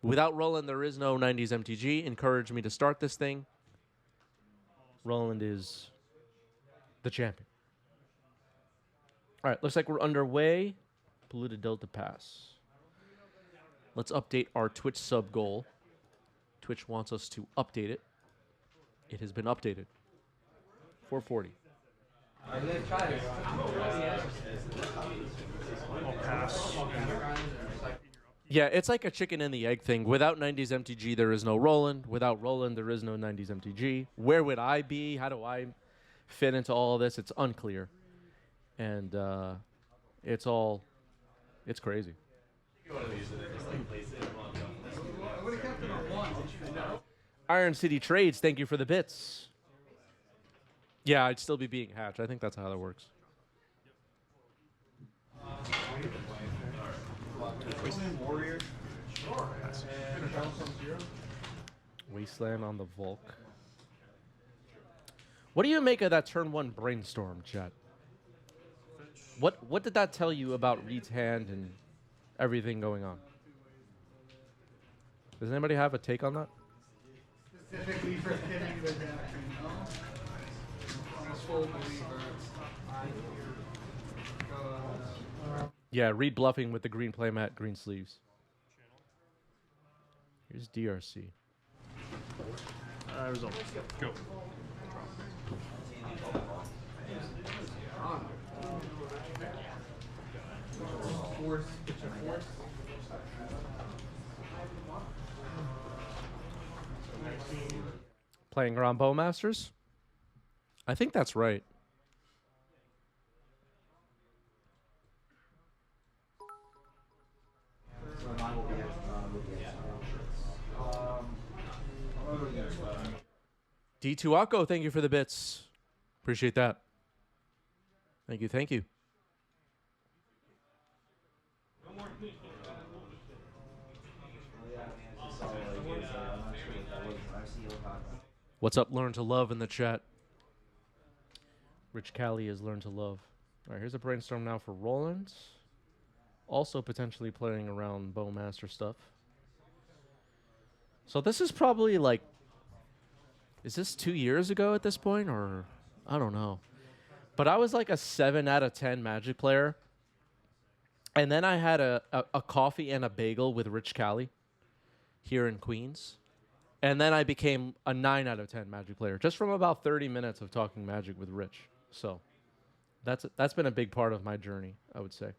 Without Roland, there is no 90s MTG. Encouraged me to start this thing. Roland is the champion. All right, looks like we're underway. Polluted Delta Pass. Let's update our Twitch sub goal. Twitch wants us to update it. It has been updated. 440. I'll pass. Yeah, it's like a chicken and the egg thing. Without 90s MTG, there is no Roland. Without Roland, there is no 90s MTG. Where would I be? How do I fit into all of this? It's unclear. And it's crazy. Iron City Trades, thank you for the bits. Yeah, I'd still be being hatched. I think that's how that works. Wasteland on the Volk. What do you make of that turn 1 brainstorm, chat? What did that tell you about Reid's hand and everything going on? Does anybody have a take on that? Specifically for hitting the deck, full believer. Yeah, Reid bluffing with the green playmat, green sleeves. Here's DRC. Result. Go. Playing around Bowmasters? I think that's right. D2 Akko, thank you for the bits. Appreciate that. Thank you, thank you. What's up, Learn to Love in the chat? Rich Cali has Learn to Love. All right, here's a brainstorm now for Roland. Also potentially playing around Bowmaster stuff. So this is probably like, is this 2 years ago at this point? Or, I don't know. But I was like a 7 out of 10 Magic player. And then I had a coffee and a bagel with Rich Cali here in Queens. And then I became a 9 out of 10 Magic player, just from about 30 minutes of talking Magic with Rich. So that's been a big part of my journey, I would say.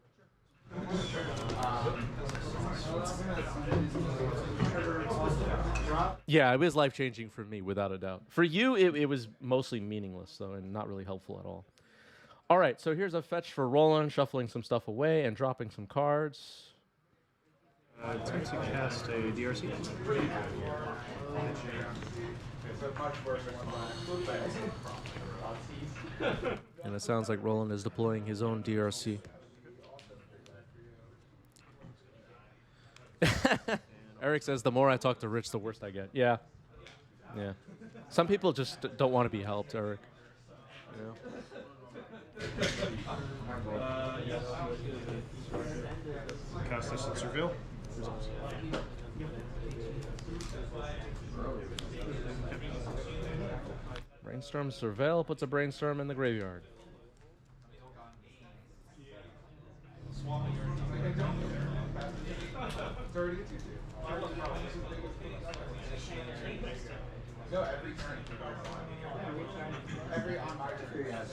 Yeah, it was life-changing for me, without a doubt. For you, it was mostly meaningless, though, and not really helpful at all. All right, so here's a fetch for Roland, shuffling some stuff away and dropping some cards. Attempt to cast a DRC. And it sounds like Roland is deploying his own DRC. Eric says, the more I talk to Rich, the worse I get. Yeah. Yeah. Some people just don't want to be helped, Eric. Cast Essence Reveal. Results. Brainstorm Surveil puts a brainstorm in the graveyard. No, every turn. Every on my turn.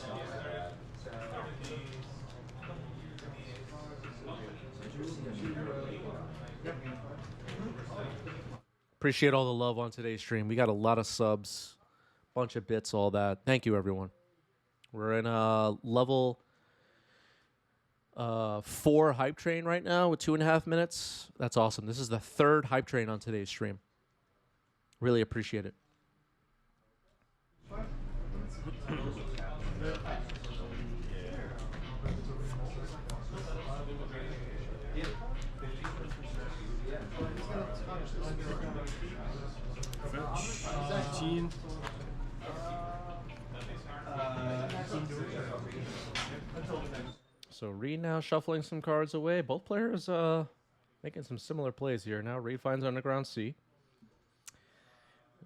Appreciate all the love on today's stream. We got a lot of subs, bunch of bits, all that. Thank you, everyone. We're in a level 4 hype train right now with 2.5 minutes. That's awesome. This is the 3rd hype train on today's stream. Really appreciate it. Fetch. 15. So Reid now shuffling some cards away. Both players Making some similar plays here. Now Reid finds underground C.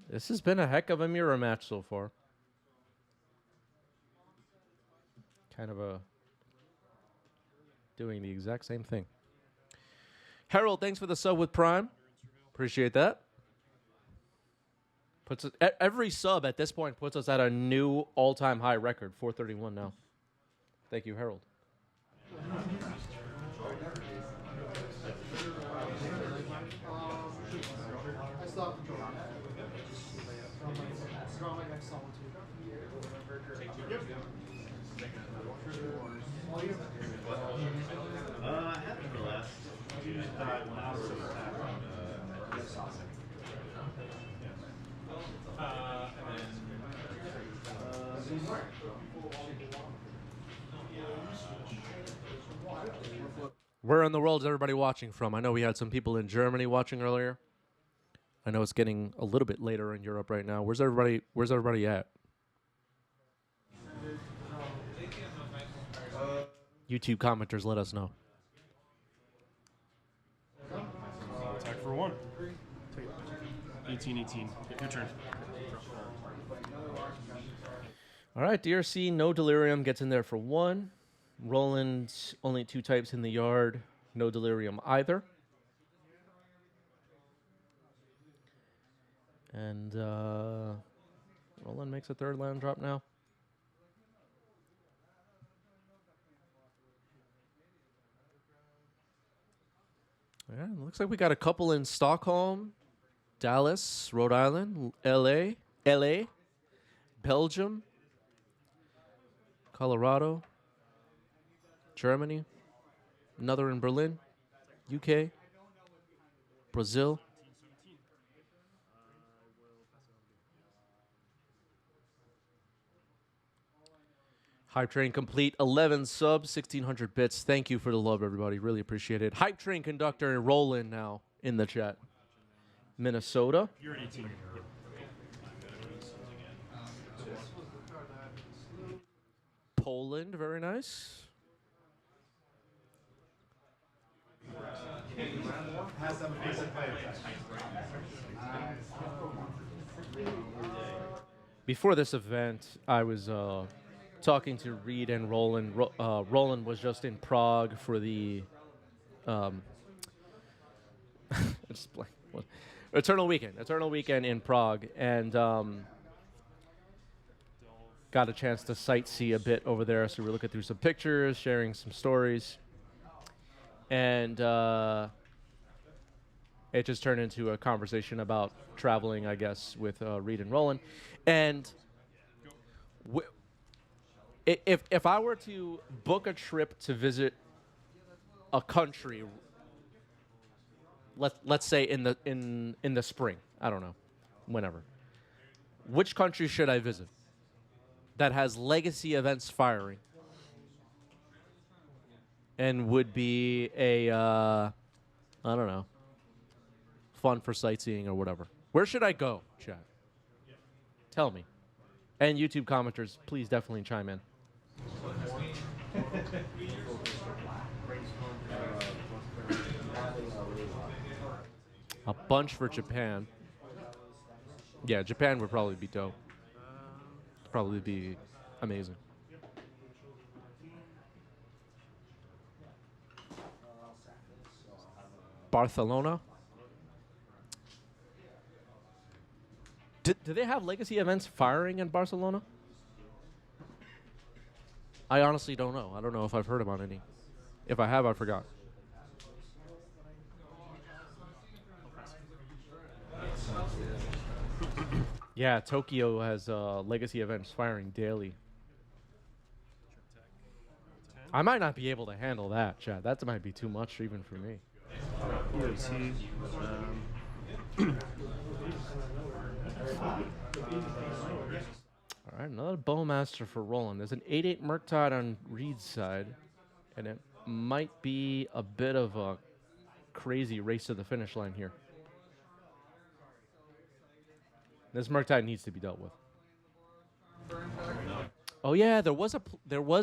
This has been a heck of a mirror match so far. Kind of a doing the exact same thing. Harold, thanks for the sub with Prime. Appreciate that. Puts us, every sub at this point puts us at a new all-time high record, 431 now. Thank you, Harold. I had it for last Tuesday when I was Where in the world is everybody watching from? I know we had some people in Germany watching earlier. I know it's getting a little bit later in Europe right now. Where's everybody at? YouTube commenters, let us know. attack for 1. 18. Your turn. All right, DRC, no Delirium, gets in there for 1. Roland, only 2 types in the yard, no Delirium either. And Roland makes a 3rd land drop now. Yeah, looks like we got a couple in Stockholm, Dallas, Rhode Island, LA, Belgium, Colorado, Germany, another in Berlin, UK, Brazil. Hype Train complete, 11 subs, 1,600 bits. Thank you for the love, everybody. Really appreciate it. Hype Train conductor and Roland now in the chat. Minnesota. You're 18. Poland, very nice. Before this event, I was talking to Reid and Roland. Roland was just in Prague for the just blank. What? Eternal Weekend in Prague, and got a chance to sightsee a bit over there. So we were looking through some pictures, sharing some stories, and it just turned into a conversation about traveling, I guess, with Reid and Roland. And if I were to book a trip to visit a country, let's say in the spring, I don't know, whenever, which country should I visit that has legacy events firing and would be a I don't know, fun for sightseeing or whatever? Where should I go, chat? Tell me. And YouTube commenters, please definitely chime in. A bunch for Japan. Yeah, Japan would probably be dope. Probably be amazing. Barcelona. Do they have legacy events firing in Barcelona? I honestly don't know. I don't know if I've heard about any. If I have, I forgot. Yeah, Tokyo has legacy events firing daily. I might not be able to handle that, chat. That might be too much even for me. All right, another Bowmaster for Roland. There's an 8/8 Murktide on Reid's side, and it might be a bit of a crazy race to the finish line here. This Murktide needs to be dealt with. Oh yeah, there was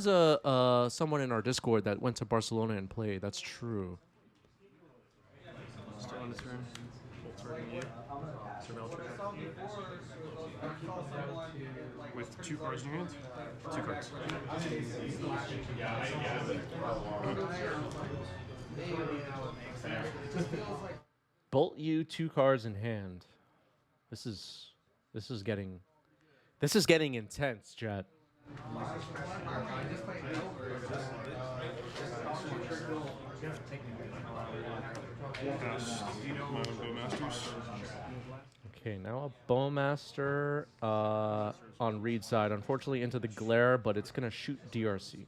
a someone in our Discord that went to Barcelona and played. That's true. Still on the turn. Bolt targeting you. Surveil trigger. With 2 cards in your hand? 2 cards. Bolt you 2 cards in hand. This is getting intense, chat. Bowmasters. Okay, now a Bowmaster on Reid's side. Unfortunately, into the glare, but it's gonna shoot DRC. And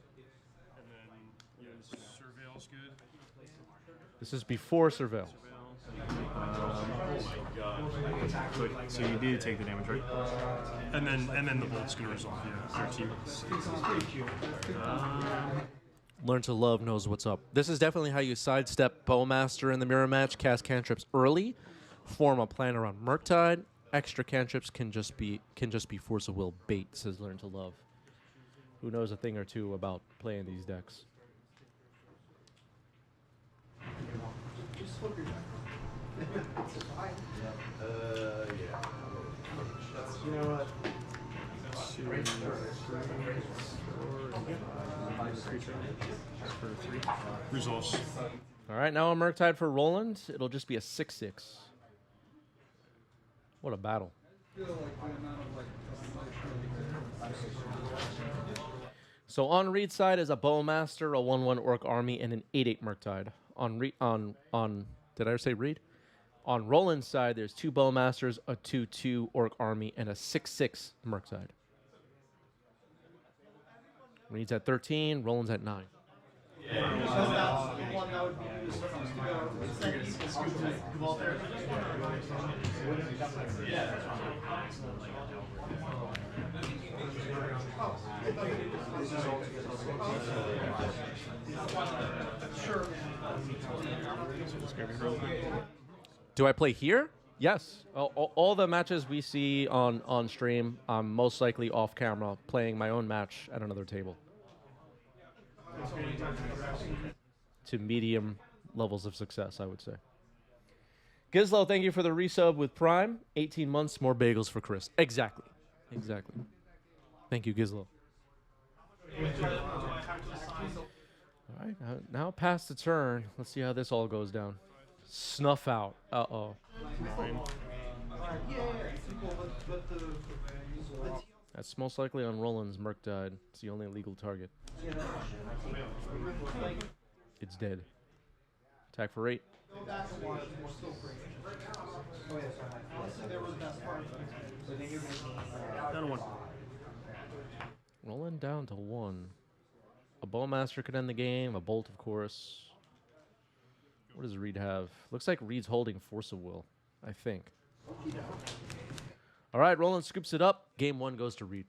then Surveil's good. This is before Surveil. Good. So you did take the damage, right? And then the bolt's gonna resolve. Yeah, 13. Learn to Love knows what's up. This is definitely how you sidestep Bowmaster in the mirror match. Cast cantrips early, form a plan around Murktide. Extra cantrips can just be Force of Will bait. Says Learn to Love, who knows a thing or two about playing these decks. You know what? For 3. Resolves. All right, now a Murktide for Roland. It'll just be a 6/6. What a battle. So on Reid's side is a Bowmaster, a 1/1 Orc Army, and an 8/8 Murktide. On did I say Reid? On Roland's side, there's 2 Bowmasters, a 2/2 Orc Army, and a 6/6 Murktide. Reid's at 13, Roland's at 9. Do I play here? Yes. All the matches we see on stream, I'm most likely off camera playing my own match at another table. To medium levels of success, I would say. Gizlo, thank you for the resub with Prime. 18 months, more bagels for Chris. Exactly. Thank you, Gizlo. All right, now past the turn. Let's see how this all goes down. Snuff out. Uh-oh. That's most likely on Roland's Murktide. It's the only legal target. It's dead. Attack for 8. Down to 1. Roland down to 1. A Bowmaster could end the game. A Bolt, of course. What does Reid have? Looks like Reid's holding Force of Will, I think. All right, Roland scoops it up. Game 1 goes to Reid.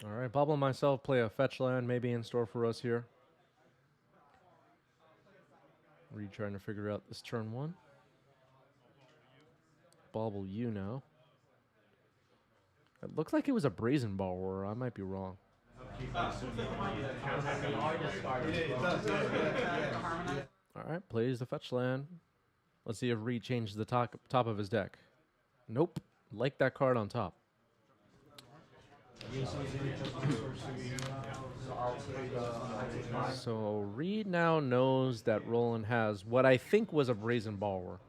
All right, Bobble myself play a fetch land maybe in store for us here. Reid trying to figure out this turn 1. Bobble you now. It looked like it was a Brazen Borrower. I might be wrong. All right, plays the fetch land. Let's see if Reid changes the top of his deck. Nope. Like that card on top. So Reid now knows that Roland has what I think was a Brazen Borrower.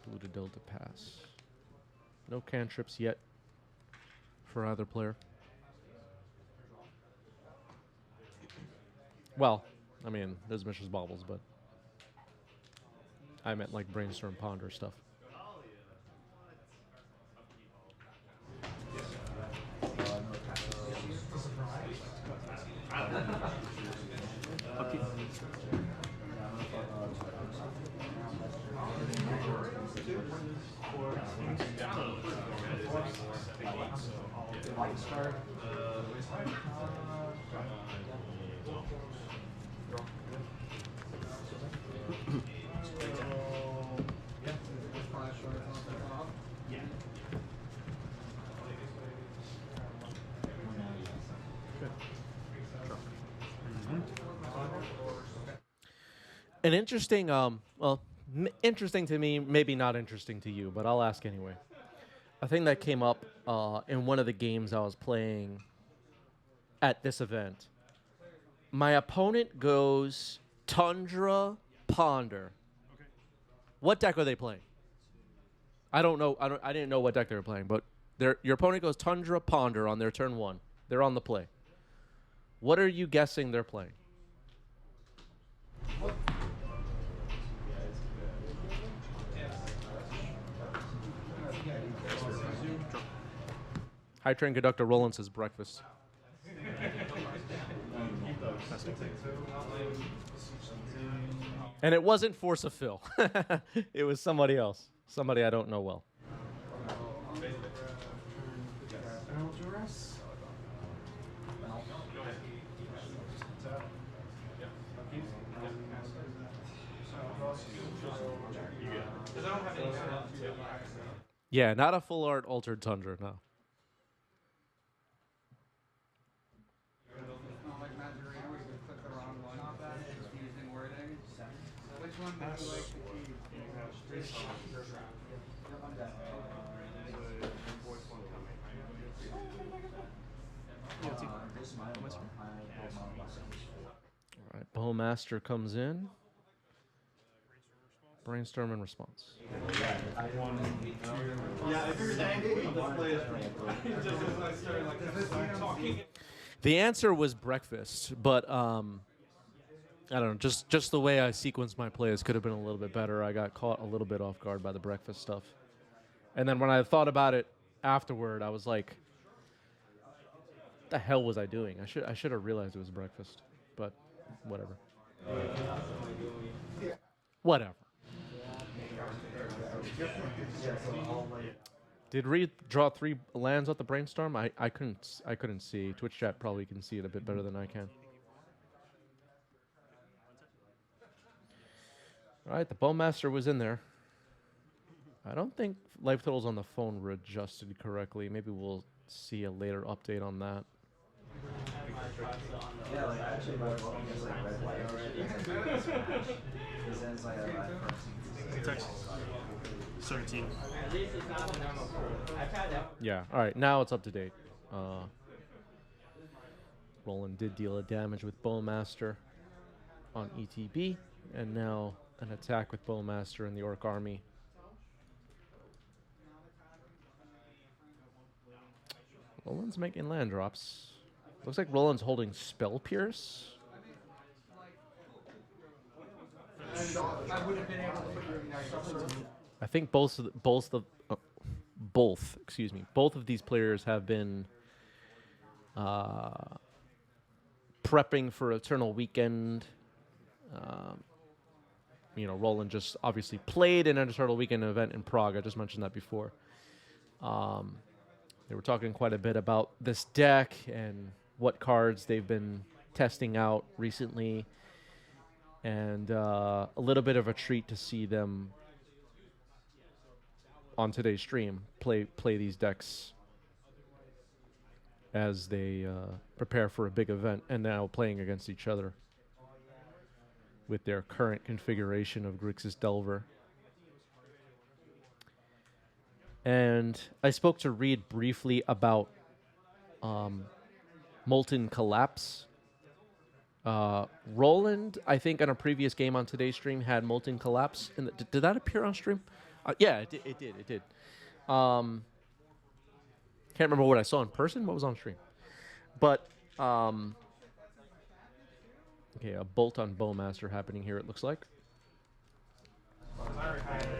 Blue to Delta pass. No cantrips yet for either player. Well, I mean, there's Mishra's Baubles, but I meant like brainstorm ponder stuff. Upkeep. An interesting, well, interesting to me, maybe not interesting to you, but I'll ask anyway. A thing that came up in one of the games I was playing at this event. My opponent goes Tundra Ponder. Okay. What deck are they playing? I don't know. I didn't know what deck they were playing, but your opponent goes Tundra Ponder on their turn 1. They're on the play. What are you guessing they're playing? High Train Conductor Roland says breakfast. And it wasn't Force of Phil. It was somebody else. Somebody I don't know well. Yeah, not a full art altered Tundra, no. All right, Bowmaster comes in. Brainstorm and response. Yeah, if you're angry, let's play it. Just as I started like talking. The answer was breakfast, but I don't know. Just the way I sequenced my plays could have been a little bit better. I got caught a little bit off guard by the breakfast stuff, and then when I thought about it afterward, I was like, "What the hell was I doing? I should have realized it was breakfast." But whatever. Whatever. Did Reid draw 3 lands off the brainstorm? I couldn't see. Twitch chat probably can see it a bit better than I can. All right, the Bowmaster was in there. I don't think life totals on the phone were adjusted correctly. Maybe we'll see a later update on that. Yeah, like actually, my phone is like red light already. Presents like a Text. 17. Yeah, all right, now it's up to date. Roland did deal a damage with Bowmaster on ETB, and now an attack with Bowmaster in the Orc army. Roland's making land drops. Looks like Roland's holding Spell Pierce. I think both of these players have been prepping for Eternal Weekend. Roland just obviously played in an Eternal Weekend event in Prague. I just mentioned that before. They were talking quite a bit about this deck and what cards they've been testing out recently. And a little bit of a treat to see them on today's stream play these decks as they prepare for a big event, and now playing against each other with their current configuration of Grixis Delver. And I spoke to Reid briefly about Molten Collapse. Roland, I think, on a previous game on today's stream had Molten Collapse. Did that appear on stream? Yeah, it did. Can't remember what I saw in person. What was on stream? But okay, a bolt on Bowmaster happening here. It looks like.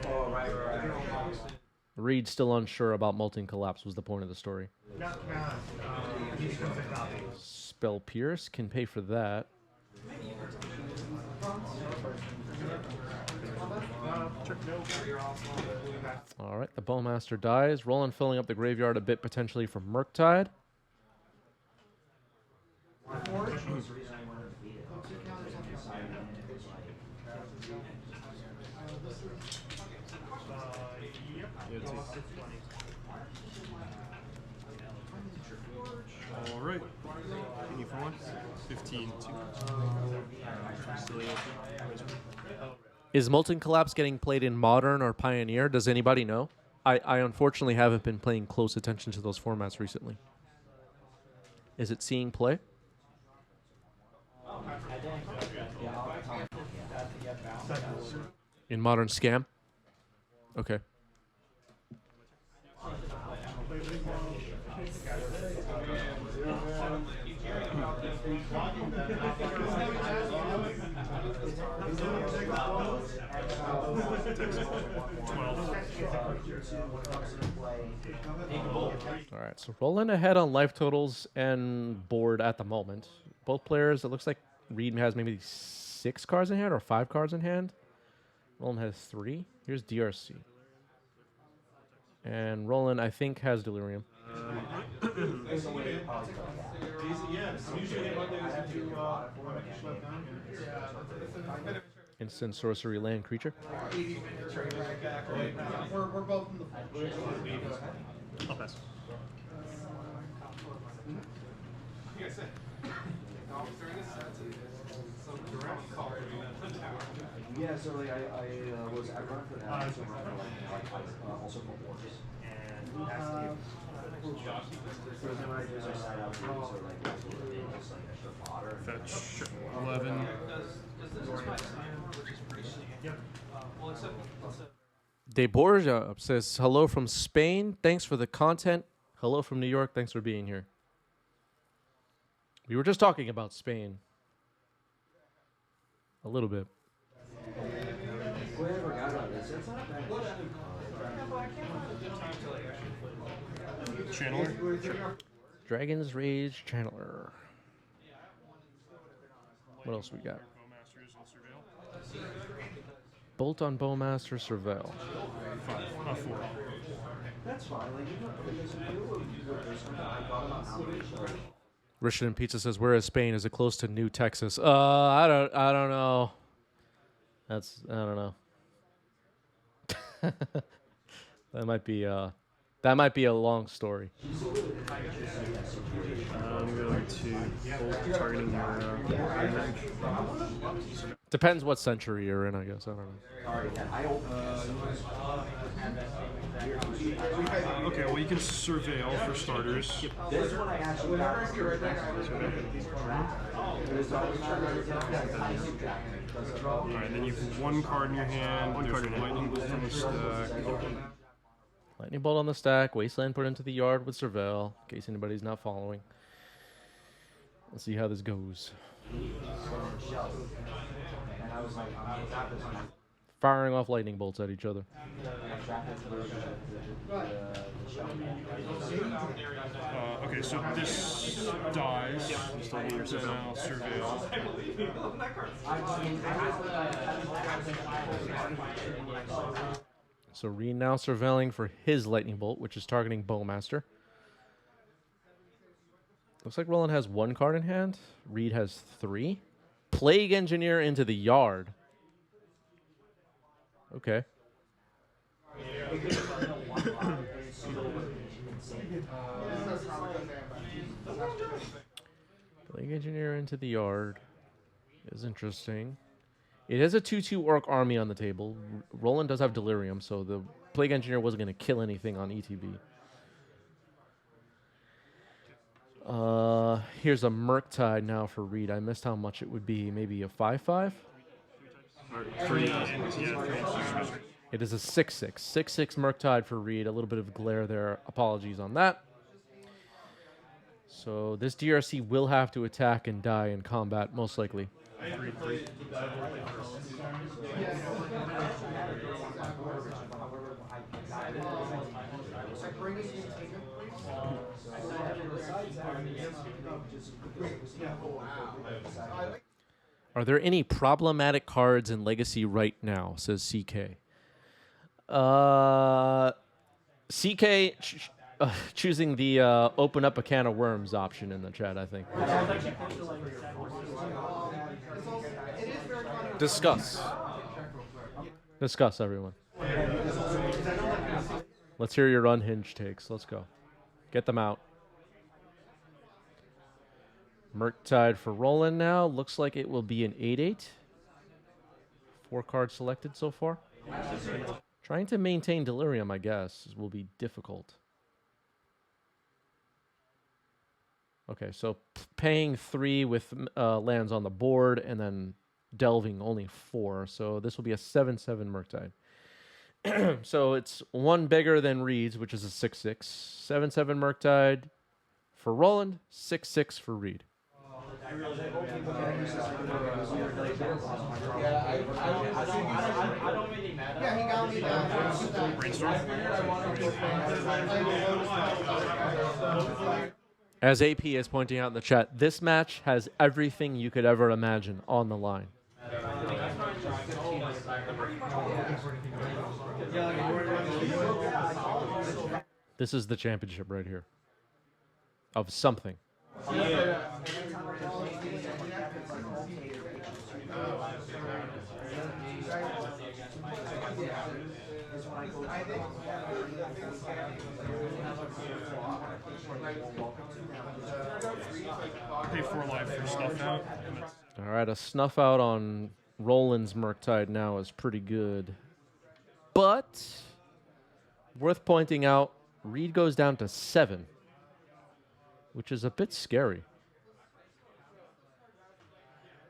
Oh, right. Reid still unsure about Molten Collapse was the point of the story. Spell Pierce can pay for that. All right, the Bowmaster dies. Roland filling up the graveyard a bit potentially for Murktide. All right. Can you for one? 15. Is Molten Collapse getting played in Modern or Pioneer? Does anybody know? I unfortunately haven't been paying close attention to those formats recently. Is it seeing play? In Modern Scam? Okay. All right, so Roland ahead on life totals and board at the moment. Both players, it looks like Reid has maybe 6 cards in hand or 5 cards in hand. Roland has 3. Here's DRC. And Roland, I think, has Delirium. Instant sorcery land creature. We're both in the I'll pass. Yeah, so like I run for that. I also run for also for boards. And so then I just side out so like just like extra fodder. Fetch. 11. De Borja says, hello from Spain. Thanks for the content. Hello from New York. Thanks for being here. We were just talking about Spain. A little bit. Channeler. Dragon's Rage Channeler. What else we got? Bowmasters and Surveil. Bolt on Bowmaster Surveil. 5. 4. That's fine. Like Richard Pizza says, "Where is Spain? Is it close to New Texas?" I don't know. I don't know. That might be a long story. I'm going to bolt targeting your Depends what century you're in, I guess. I don't know. Okay, well you can surveil for starters. This one I actually Alright, then you put 1 card in your hand. One card in lightning bolt on the stack. Lightning Bolt on the stack. Wasteland put into the yard with Surveil, in case anybody's not following. Let's see how this goes. Firing off lightning bolts at each other. Okay, so this dies. So now surveil. So Reid now surveilling for his lightning bolt, which is targeting Bowmaster. Looks like Roland has 1 card in hand. Reid has 3. Plague Engineer into the yard. Okay. Plague Engineer into the yard is interesting. It has a 2/2 Orc army on the table. Roland does have Delirium, so the Plague Engineer wasn't going to kill anything on ETB. Here's a Murktide now for Reid. I missed how much it would be. Maybe a 5/5? 3. It is a 6/6. 6/6 Murktide for Reid. A little bit of glare there. Apologies on that. So this DRC will have to attack and die in combat, most likely. Are there any problematic cards in Legacy right now? Says CK. CK choosing the open up a can of worms option in the chat, I think. Discuss. Discuss, everyone. Let's hear your unhinged takes. Let's go. Get them out. Murktide for Roland now. Looks like it will be an 8/8. 4 cards selected so far. Trying to maintain Delirium, I guess, will be difficult. Okay, so paying 3 with lands on the board and then delving only 4. So this will be a 7/7 Murktide. So it's 1 bigger than Reid's, which is a 6/6. 7/7 Murktide for Roland, 6/6 for Reid. As AP is pointing out in the chat, this match has everything you could ever imagine on the line. This is the championship right here. Of something. Pay 4 life for stuff out. All right, a snuff out on Roland's Murktide now is pretty good. But worth pointing out, Reid goes down to 7, which is a bit scary.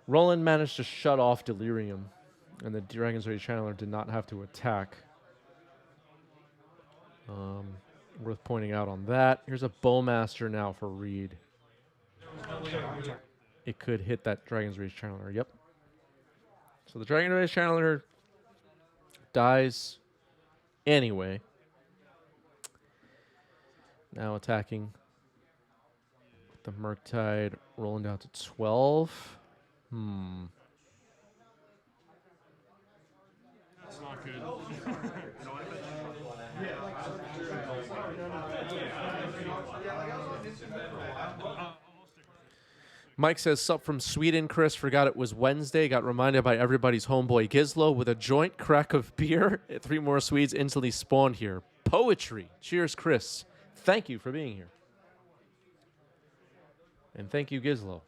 Roland managed to shut off Delirium, and the Dragon's Rage Channeler did not have to attack. Worth pointing out on that. Here's a Bowmaster now for Reid. It could hit that Dragon's Rage Channeler. Yep. So the Dragon's Rage Channeler dies anyway. Now attacking the Murktide, rolling down to 12. It's not good. Mike says, sup from Sweden, Chris. Forgot it was Wednesday. Got reminded by everybody's homeboy Gizlo with a joint crack of beer. 3 more Swedes instantly spawned here. Poetry. Cheers, Chris. Thank you for being here. And thank you, Gizlo.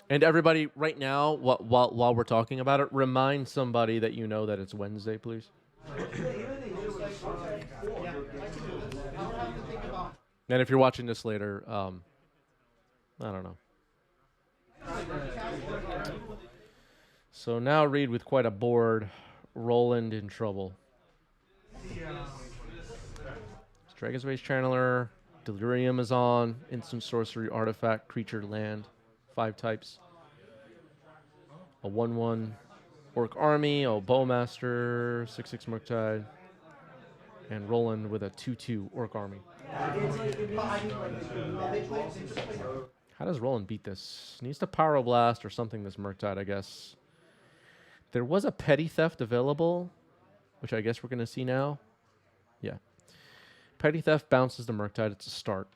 And everybody, right now, while we're talking about it, remind somebody that you know that it's Wednesday, please. And if you're watching this later, I don't know. So now Reid with quite a board. Roland in trouble. Dragon's Rage Channeler. Delirium is on. Instant sorcery, artifact, creature, land. 5 types. A 1/1 Orc Army. A Bowmaster. 6/6 Murktide. And Roland with a 2/2 Orc Army. How does Roland beat this? Needs to Pyroblast or something this Murktide, I guess. There was a Petty Theft available, which I guess we're going to see now. Yeah. Petty Theft bounces the Murktide. It's a start.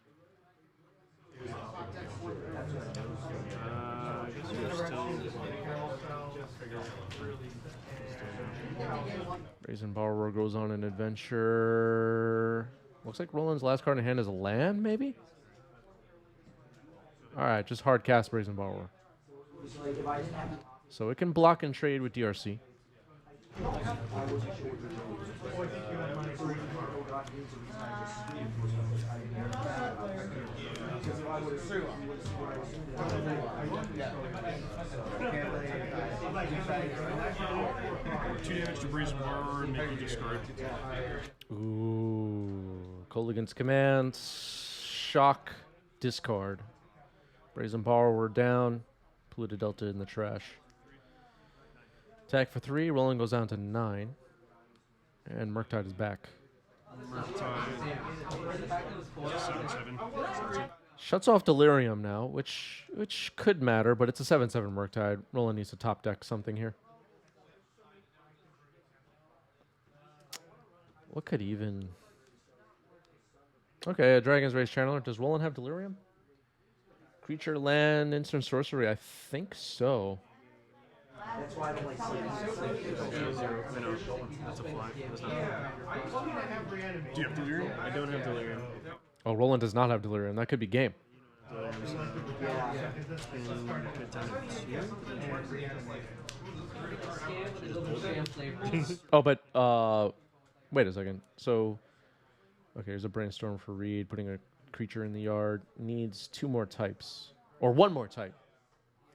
Brazen Borrower goes on an adventure. Looks like Roland's last card in hand is a land, maybe? Alright, just hard cast Brazen Borrower. So it can block and trade with DRC. Two damage to Brazen Borrower and make you discard. Ooh. Colligan's Command. Shock. Discard. Brazen Borrower down. Polluted Delta in the trash. Attack for 3. Roland goes down to 9. And Murktide is back. Murktide. 7/7. Shuts off Delirium now, which could matter, but it's a 7/7 Murktide. Roland needs to top deck something here. What could even... Okay, a Dragon's Rage Channeler. Does Roland have Delirium? Creature, land, instant sorcery. I think so. That's why I don't like seeing I know. That's a fly. That's not Do you have Delirium? I don't have Delirium. Oh, Roland does not have Delirium. That could be game. Delirium's Oh, but wait a second. So, okay, here's a brainstorm for Reid. Putting a creature in the yard needs 2 more types or 1 more type.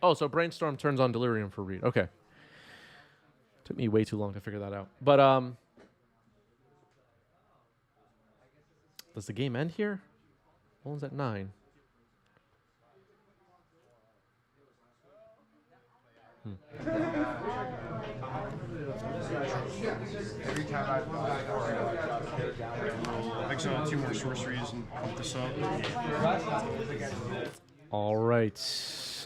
Oh, so brainstorm turns on Delirium for Reid. Okay, took me way too long to figure that out. But does the game end here? Roland's at 9. Exile 2 more sorceries and pump this up. All right.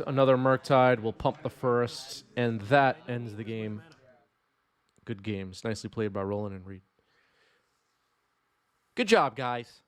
Another Murktide. We'll pump the first, and that ends the game. Good games. Nicely played by Roland and Reid. Good job, guys.